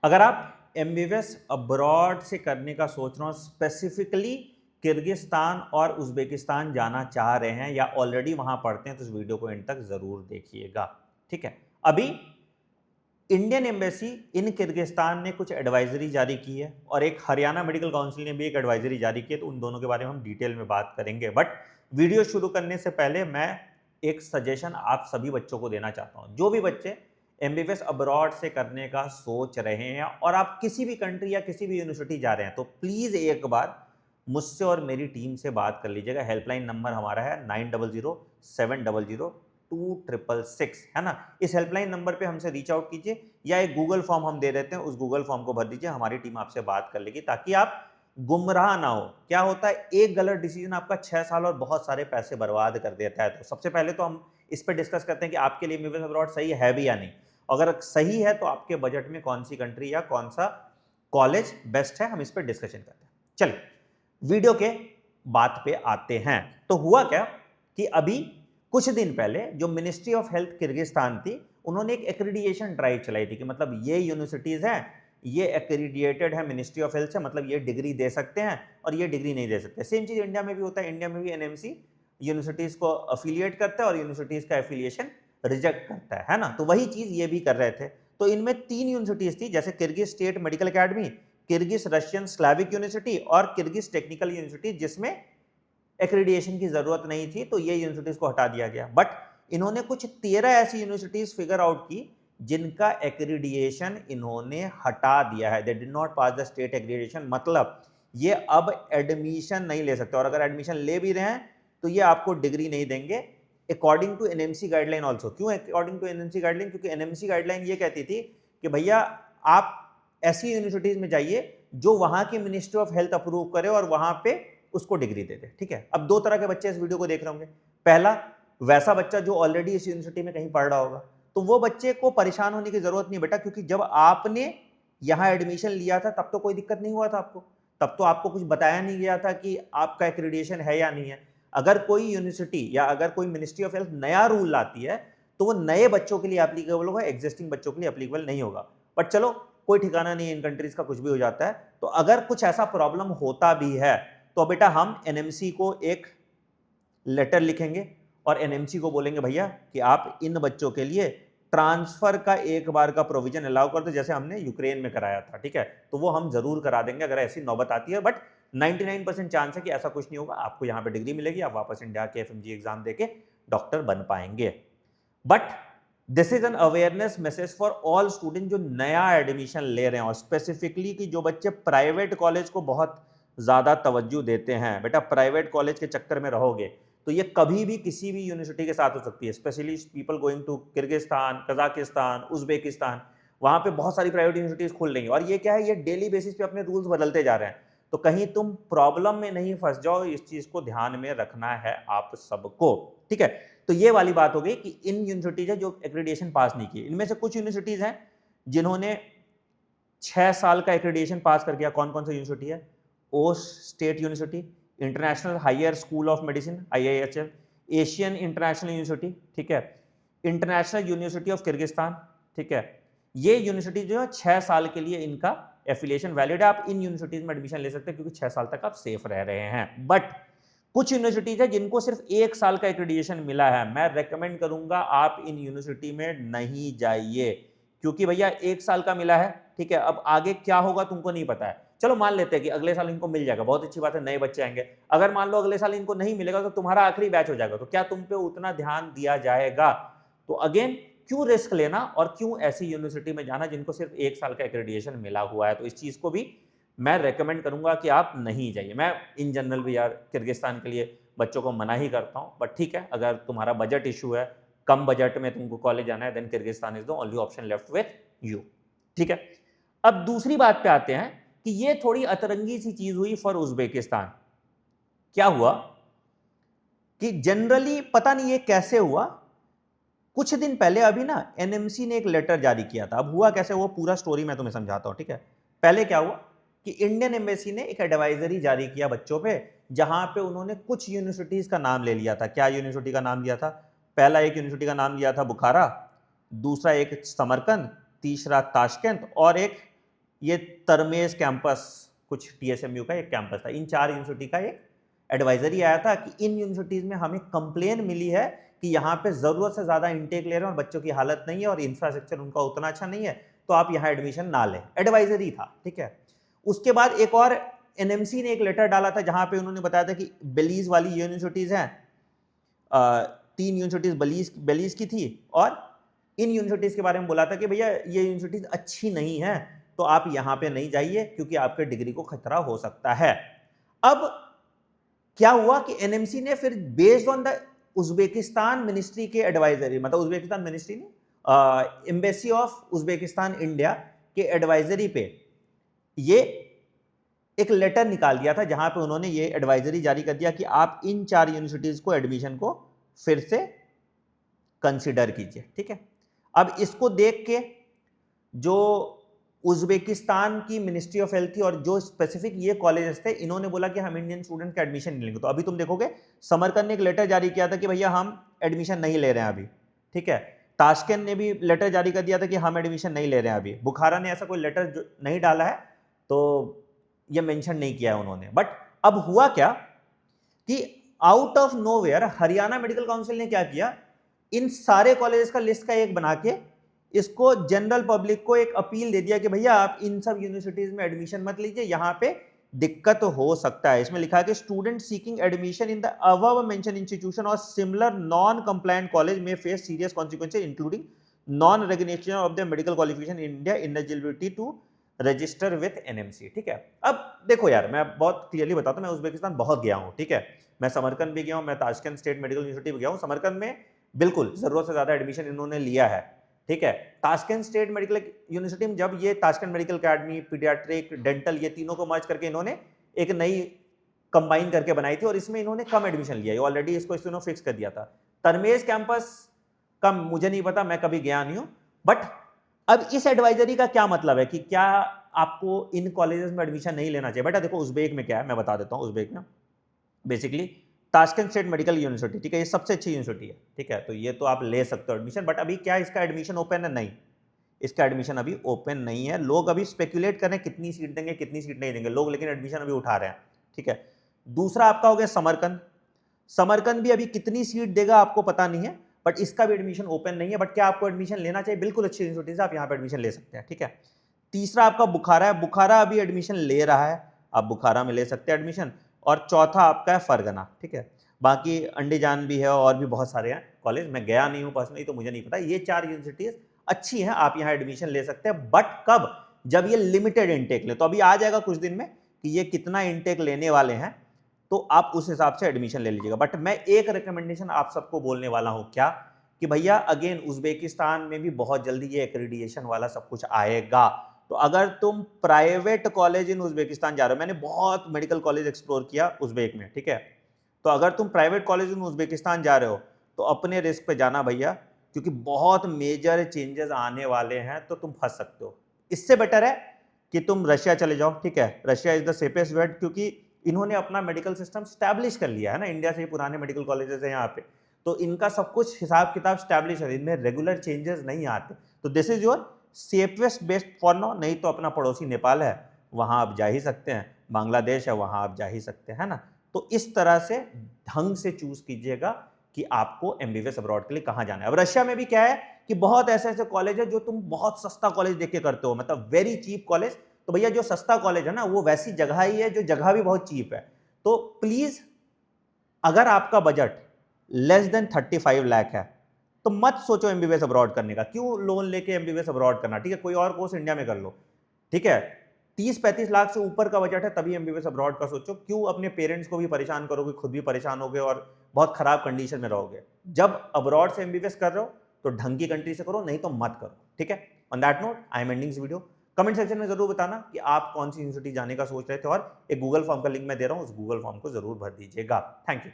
अगर आप MBBS abroad से करने का सोच रहे हो, स्पेसिफिकली किर्गिस्तान और उज़्बेकिस्तान जाना चाह रहे हैं या ऑलरेडी वहां पढ़ते हैं, तो इस वीडियो को एंड तक जरूर देखिएगा। ठीक है, अभी इंडियन एम्बेसी इन किर्गिस्तान ने कुछ एडवाइजरी जारी की है और एक हरियाणा मेडिकल काउंसिल ने भी एक एडवाइजरी जारी की है, तो उन दोनों के बारे में हम डिटेल में बात करेंगे। बट वीडियो शुरू करने से पहले मैं एक सजेशन आप सभी बच्चों को देना चाहता हूं। जो भी बच्चे एमबीबीएस अब्रॉड से करने का सोच रहे हैं और आप किसी भी कंट्री या किसी भी यूनिवर्सिटी जा रहे हैं, तो प्लीज एक बार मुझसे और मेरी टीम से बात कर लीजिएगा। हेल्पलाइन नंबर हमारा है 9007002666, है ना। इस हेल्पलाइन नंबर पे हमसे रीच आउट कीजिए या एक गूगल फॉर्म हम दे देते हैं, उस गूगल फॉर्म को भर दीजिए, हमारी टीम आपसे बात कर लेगी, ताकि आप गुमराह ना हो। क्या होता है, एक गलत डिसीजन आपका 6 साल और बहुत सारे पैसे बर्बाद कर देता है। तो सबसे पहले तो हम इस पे डिस्कस करते हैं कि आपके लिए एमबीबीएस अब्रॉड सही है भी या नहीं। अगर सही है तो आपके बजट में कौन सी कंट्री या कौन सा कॉलेज बेस्ट है, हम इस पर डिस्कशन करते हैं। चलिए वीडियो के बात पे आते हैं। तो हुआ क्या कि अभी कुछ दिन पहले जो मिनिस्ट्री ऑफ हेल्थ किर्गिस्तान थी, उन्होंने एक एक्रीडिएशन ड्राइव चलाई थी कि मतलब ये यूनिवर्सिटीज हैं, ये एक्रीडिएटेड है मिनिस्ट्री ऑफ हेल्थ से, मतलब ये डिग्री दे सकते हैं और ये डिग्री नहीं दे सकते। सेम चीज इंडिया में भी होता है। इंडिया में भी एनएमसी यूनिवर्सिटीज को अफिलिएट करता है और यूनिवर्सिटीज का एफिलिएशन रिजेक्ट करता है ना। तो वही चीज ये भी कर रहे थे। तो इनमें 3 यूनिवर्सिटीज थी, जैसे Kyrgyz state medical academy, Kyrgyz Russian Slavic university और किर्गिज टेक्निकल यूनिवर्सिटी, जिसमें एक्रेडिएशन की जरूरत नहीं थी, तो ये यूनिवर्सिटीज को हटा दिया गया। बट इन्होंने कुछ 13 ऐसी यूनिवर्सिटीज फिगर आउट की जिनका एक्रेडिएशन इन्होंने हटा दिया है। They did not pass the state accreditation, मतलब ये अब एडमिशन नहीं ले सकते, और अगर एडमिशन ले भी रहे हैं तो ये आपको डिग्री नहीं देंगे according to NMC guideline also. क्यों अकॉर्डिंग टू एनएमसी गाइडलाइन? क्योंकि एनएमसी गाइडलाइन ये कहती थी कि भैया आप ऐसी यूनिवर्सिटीज में जाइए जो वहां की मिनिस्ट्री ऑफ हेल्थ अप्रूव करे और वहां पे उसको डिग्री दे दे। ठीक है, अब दो तरह के बच्चे इस वीडियो को देख रहे होंगे। पहला, वैसा बच्चा जो ऑलरेडी इस यूनिवर्सिटी में कहीं पढ़ रहा होगा, तो वो बच्चे को परेशान होने की जरूरत नहीं बेटा, क्योंकि जब आपने यहां एडमिशन लिया था तब तो कोई दिक्कत नहीं हुआ था आपको, तब तो आपको कुछ बताया नहीं गया था कि आपका एक्रेडिएशन है या नहीं है। अगर कोई यूनिवर्सिटी या अगर कोई मिनिस्ट्री ऑफ हेल्थ नया रूल लाती है तो वो नए बच्चों के लिए एप्लीकेबल होगा, एग्जिस्टिंग बच्चों के लिए एप्लीकेबल नहीं होगा। बट चलो, कोई ठिकाना नहीं, इन कंट्रीज का कुछ भी हो जाता है। तो अगर कुछ ऐसा प्रॉब्लम होता भी है तो बेटा हम एनएमसी को एक लेटर लिखेंगे और एनएमसी को बोलेंगे भैया कि आप इन बच्चों के लिए ट्रांसफर का एक बार का प्रोविजन अलाउ कर दो, जैसे हमने यूक्रेन में कराया था। ठीक है, तो वो हम जरूर करा देंगे अगर ऐसी नौबत आती है। बट 99% चांस है कि ऐसा कुछ नहीं होगा, आपको यहाँ पे डिग्री मिलेगी, आप वापस इंडिया के एफएमजी एग्जाम देके डॉक्टर बन पाएंगे। But this is an awareness message for all student जो नया एडमिशन ले रहे हैं, और स्पेसिफिकली कि जो बच्चे प्राइवेट कॉलेज को बहुत ज्यादा तवज्जो देते हैं। बेटा प्राइवेट कॉलेज के चक्कर में रहोगे तो ये कभी भी किसी भी यूनिवर्सिटी के साथ हो सकती है, specially people going to Kyrgyzstan, Kazakhstan, Uzbekistan, वहां पे बहुत सारी प्राइवेट यूनिवर्सिटीज खुल रही हैं। और ये क्या है, ये डेली बेसिस पे अपने रूल्स बदलते जा रहे हैं, तो कहीं तुम प्रॉब्लम में नहीं फंस जाओ, इस चीज को ध्यान में रखना है आप सबको। ठीक है, तो ये वाली बात हो गई कि इन यूनिवर्सिटीज है जो एक्रेडिएशन पास नहीं की। इनमें से कुछ यूनिवर्सिटीज हैं जिन्होंने 6 साल का एक्रेडिएशन पास कर गया। कौन कौन सा यूनिवर्सिटी है? Osh state university, international higher school of medicine IIHM, Asian international university, ठीक है, इंटरनेशनल यूनिवर्सिटी ऑफ किर्गिस्तान। ठीक है, ये यूनिवर्सिटी जो है 6 साल के लिए इनका एफिलिएशन वैलिड है। आप इन यूनिवर्सिटीज में एडमिशन ले सकते हैं क्योंकि 6 साल तक आप सेफ रह रहे हैं। बट कुछ यूनिवर्सिटीज है जिनको सिर्फ 1 साल का एक्रेडिएशन मिला है, मैं रेकमेंड करूंगा आप इन यूनिवर्सिटी में नहीं जाइए, क्योंकि भैया 1 साल का मिला है। ठीक है, अब आगे क्या होगा तुमको नहीं पता है। चलो मान लेते हैं कि अगले साल इनको मिल जाएगा, बहुत अच्छी बात है, नए बच्चे आएंगे। अगर मान लो अगले साल इनको नहीं मिलेगा तो तुम्हारा आखिरी बैच हो जाएगा, तो क्या तुम पे उतना ध्यान दिया जाएगा? तो अगेन, क्यों रिस्क लेना और क्यों ऐसी यूनिवर्सिटी में जाना जिनको सिर्फ 1 साल का एक्रेडिएशन मिला हुआ है? तो इस चीज को भी मैं रेकमेंड करूंगा कि आप नहीं जाइए। मैं इन जनरल भी यार किर्गिस्तान के लिए बच्चों को मना ही करता हूं, बट ठीक है, अगर तुम्हारा बजट इशू है, कम बजट में तुमको कॉलेज जाना है, then Kyrgyzstan is the only option left with you. ठीक है, अब दूसरी बात पे आते हैं कि ये थोड़ी अतरंगी सी चीज हुई फॉर उज्बेकिस्तान। क्या हुआ कि जनरली पता नहीं ये कैसे हुआ, कुछ दिन पहले अभी ना एनएमसी ने एक लेटर जारी किया था। अब हुआ कैसे, वो पूरा स्टोरी मैं तुम्हें समझाता हूं। ठीक है, पहले क्या हुआ कि इंडियन एम्बेसी ने एक एडवाइजरी जारी किया बच्चों पे, जहां पे उन्होंने कुछ यूनिवर्सिटीज का नाम ले लिया था। क्या यूनिवर्सिटी का नाम लिया था? पहला एक यूनिवर्सिटी का नाम लिया था बुखारा, दूसरा एक समरकंद, तीसरा ताशकंद और एक ये तरमेश कैंपस कुछ TSMU का एक कैंपस था। इन 4 यूनिवर्सिटी का एक एडवाइजरी आया था कि इन यूनिवर्सिटीज़ में हमें कंप्लेन मिली है कि यहाँ पे ज़रूरत से ज़्यादा इंटेक ले रहे हैं और बच्चों की हालत नहीं है और इंफ्रास्ट्रक्चर उनका उतना अच्छा नहीं है, तो आप यहाँ एडमिशन ना लें। एडवाइजरी था, ठीक है। उसके बाद एक और NMC ने एक लेटर डाला था जहाँ पे उन्होंने बताया था कि बेलीज वाली यूनिवर्सिटीज़ हैं, 3 यूनिवर्सिटीज़ बेलीज की थी और इन यूनिवर्सिटीज़ के बारे में बोला था कि भैया ये यूनिवर्सिटीज़ अच्छी नहीं है, तो आप यहाँ पे नहीं जाइए क्योंकि आपके डिग्री को खतरा हो सकता है। अब क्या हुआ कि NMC ने फिर based on the Uzbekistan ministry के एडवाइजरी, मतलब उज्बेकिस्तान मिनिस्ट्री ने एम्बेसी ऑफ उज्बेकिस्तान इंडिया के एडवाइजरी पे ये एक लेटर निकाल दिया था जहां पे उन्होंने ये एडवाइजरी जारी कर दिया कि आप इन 4 यूनिवर्सिटीज को एडमिशन को फिर से कंसीडर कीजिए, ठीक है। अब इसको देख के जो उज्बेकिस्तान की मिनिस्ट्री ऑफ हेल्थ थी और जो स्पेसिफिक ये कॉलेजेस थे, इन्होंने बोला कि हम इंडियन स्टूडेंट का एडमिशन नहीं लेंगे। तो अभी तुम देखोगे समरकंद ने एक लेटर जारी किया था कि भैया हम एडमिशन नहीं ले रहे हैं अभी, ठीक है। ताशकंद ने भी लेटर जारी कर दिया था कि हम एडमिशन नहीं ले रहे हैं अभी। बुखारा ने ऐसा कोई लेटर नहीं डाला है, तो ये मेंशन नहीं किया है उन्होंने। बट अब हुआ क्या कि out of nowhere Haryana medical council ने क्या किया, इन सारे कॉलेजेस का लिस्ट का एक बना के इसको जनरल पब्लिक को एक अपील दे दिया कि भैया आप इन सब यूनिवर्सिटीज में एडमिशन मत लीजिए, यहां पे दिक्कत हो सकता है। इसमें लिखा है कि student seeking admission in the above mentioned institution और सिमिलर नॉन कंप्लायंट कॉलेज में face serious consequences including non recognition of the medical qualification in India, ineligibility to register with NMC, ठीक है। अब देखो यार, मैं बहुत क्लियरली बताता हूं, मैं उज्बेकिस्तान बहुत गया हूं, ठीक है। मैं समरकंद भी गया हूं, मैं ताशकंद स्टेट मेडिकल यूनिवर्सिटी भी गया हूं। समरकंद में बिल्कुल जरूरत से ज्यादा एडमिशन इन्होंने लिया है, ठीक है। ताशकंद स्टेट मेडिकल यूनिवर्सिटी में जब ये Tashkent medical academy, paediatric, dental, ये तीनों को मर्ज करके इन्होंने एक नई कंबाइन करके बनाई थी और इसमें इन्होंने कम एडमिशन लिया, ऑलरेडी इसको इन्होंने फिक्स कर दिया था। तरमेश कैंपस का मुझे नहीं पता, मैं कभी गया नहीं हूं। बट अब इस एडवाइजरी का क्या मतलब है कि क्या आपको इन कॉलेजेस में एडमिशन नहीं लेना चाहिए? बेटा देखो, उज्बेक में क्या है मैं बता देता हूं। उज्बेक में basically Tashkent state medical university, ठीक है, ये सबसे अच्छी यूनिवर्सिटी है, ठीक है। तो ये तो आप ले सकते हो एडमिशन, बट अभी क्या इसका एडमिशन ओपन है? नहीं, इसका एडमिशन अभी ओपन नहीं है। लोग अभी स्पेकुलेट कर रहे हैं कितनी सीट देंगे, कितनी सीट नहीं देंगे लोग, लेकिन एडमिशन अभी उठा रहे हैं, ठीक है। दूसरा आपका हो गया समरकंद। समरकंद भी अभी कितनी सीट देगा आपको पता नहीं है, बट इसका भी एडमिशन ओपन नहीं है। बट क्या आपको एडमिशन लेना चाहिए? बिल्कुल अच्छी यूनिवर्सिटी से आप यहाँ पे एडमिशन ले सकते हैं, ठीक है। तीसरा आपका बुखारा है, बुखारा अभी एडमिशन ले रहा है, आप बुखारा में ले सकते हैं एडमिशन। और चौथा आपका है फरगना, ठीक है। बाकी अंडीजान भी है और भी बहुत सारे हैं कॉलेज, मैं गया नहीं हूँ पर्सनली तो मुझे नहीं पता। ये 4 यूनिवर्सिटीज अच्छी हैं, आप यहाँ एडमिशन ले सकते हैं। बट कब? जब ये लिमिटेड इंटेक ले, तो अभी आ जाएगा कुछ दिन में कि ये कितना इंटेक लेने वाले हैं, तो आप उस हिसाब से एडमिशन ले लीजिएगा। बट मैं एक रिकमेंडेशन आप सबको बोलने वाला हूं, क्या कि भैया अगेन उज्बेकिस्तान में भी बहुत जल्दी ये एक्रीडिएशन वाला सब कुछ आएगा। तो अगर तुम प्राइवेट कॉलेज इन उज्बेकिस्तान जा रहे हो, मैंने बहुत मेडिकल कॉलेज एक्सप्लोर किया उज्बेक में, ठीक है। तो अगर तुम प्राइवेट कॉलेज इन उज्बेकिस्तान जा रहे हो तो अपने रिस्क पे जाना भैया, क्योंकि बहुत मेजर चेंजेस आने वाले हैं, तो तुम फंस सकते हो। इससे बेटर है कि तुम रशिया चले जाओ, ठीक है। रशिया इज द सेफेस्ट बेट, क्योंकि इन्होंने अपना मेडिकल सिस्टम स्टैब्लिश कर लिया है ना, इंडिया से पुराने मेडिकल कॉलेजेस हैं यहाँ पे, तो इनका सब कुछ हिसाब किताब स्टैब्लिश है, इनमें रेगुलर चेंजेस नहीं आते। तो this is your safest best for now. नहीं तो अपना पड़ोसी नेपाल है, वहाँ आप जा ही सकते हैं, बांग्लादेश है, वहाँ आप जा ही सकते हैं, है ना। तो इस तरह से ढंग से चूज कीजिएगा कि आपको MBBS अब्रॉड के लिए कहाँ जाना है। अब रशिया में भी क्या है कि बहुत ऐसे ऐसे कॉलेज है जो तुम बहुत सस्ता कॉलेज देख के करते हो, मतलब वेरी चीप कॉलेज। तो भैया जो सस्ता कॉलेज है ना, वो वैसी जगह ही है जो जगह भी बहुत चीप है। तो प्लीज अगर आपका बजट लेस देन 35 लाख है तो मत सोचो MBBS अब्रॉड करने का। क्यों लोन लेके MBBS अब्रॉड करना, ठीक है। कोई और कोर्स इंडिया में कर लो, ठीक है। 30-35 लाख से ऊपर का बजट है तभी MBBS अब्रॉड का सोचो। क्यों अपने पेरेंट्स को भी परेशान करोगे, खुद भी परेशान होगे और बहुत खराब कंडीशन में रहोगे। जब अब्रॉड से MBBS कर रहे हो तो ढंग की कंट्री से करो, नहीं तो मत करो, ठीक है। On that note I am ending this video. Comment section में जरूर बताना कि आप कौन सी यूनिवर्सिटी जाने का सोच रहे थे, और एक गूगल फॉर्म का लिंक मैं दे रहा हूं, उस गूगल फॉर्म को जरूर भर दीजिएगा। Thank you.